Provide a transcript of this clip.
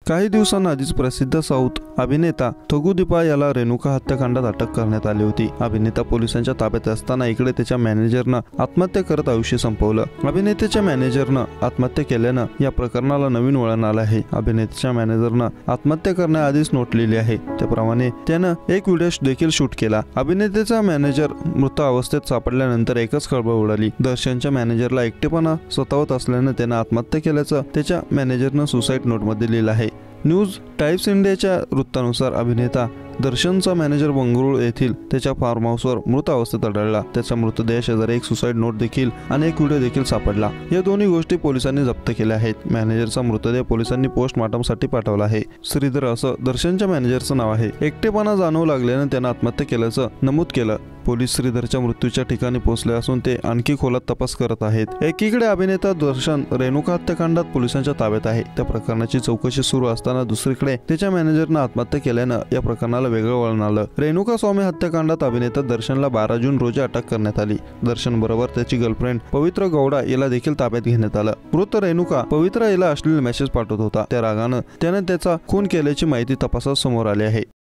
काही दिवसांआधीच प्रसिद्ध साऊथ अभिनेता थगू दीपा याला रेणुका हत्याकांडात अटक करण्यात आली होती। अभिनेता पोलिसांच्या ताब्यात असताना इकडे त्याच्या मॅनेजरनं आत्महत्या करत आयुष्य संपवलं। अभिनेत्याच्या मॅनेजरनं आत्महत्या केल्यानं या प्रकरणाला नवीन वळण आलं आहे। अभिनेत्याच्या मॅनेजरनं आत्महत्या करण्याआधीच नोट लिहिली आहे। त्याप्रमाणे त्यानं एक व्हिडिओ देखील शूट केला। अभिनेत्याचा मॅनेजर मृत अवस्थेत सापडल्यानंतर एकच खळबळ उडाली। दर्शनच्या मॅनेजरला एकटेपणा सतावत असल्यानं त्यानं आत्महत्या केल्याचं त्याच्या मॅनेजरनं सुसाईड नोटमध्ये लिहिलं आहे। न्यूज टाइम्स इंडियाच्या वृत्तानुसार अभिनेता दर्शनचा मॅनेजर बंगळुरू येथील त्याच्या फार्म हाऊसवर मृत अवस्थेत आढळला। त्याच्या मृतदेहाशेजारी एक सुसाईड नोट देखील आणि एक व्हिडिओ देखील सापडला। या दोन्ही गोष्टी पोलिसांनी जप्त केल्या आहेत। मॅनेजरचा मृतदेह पोलिसांनी पोस्टमॉर्टमसाठी पाठवला आहे। श्रीधर असं दर्शनच्या मॅनेजरचं नाव आहे। एकटेपणा जाणवू लागल्यानं त्यानं आत्महत्या केल्याचं नमूद केलं। पोलीस श्रीधरच्या मृत्यूच्या ठिकाणी पोहोचले असून ते आणखी खोलात तपास करत आहेत। एकीकडे अभिनेता दर्शन रेणुका हत्याकांडात पोलिसांच्या ताब्यात आहे। त्या प्रकरणाची चौकशी सुरू असताना दुसरीकडे त्याच्या मॅनेजरनं आत्महत्या केल्यानं या प्रकरणाला वेगळं वळण आलं। रेणुका स्वामी हत्याकांडात अभिनेता दर्शनला 12 जून रोजी अटक करण्यात आली। दर्शन बरोबर त्याची गर्लफ्रेंड पवित्र गौडा याला देखील ताब्यात घेण्यात आलं। मृत रेणुका पवित्र याला अश्लील मेसेज पाठवत होता। त्या रागानं त्यानं त्याचा खून केल्याची माहिती तपासात समोर आली आहे।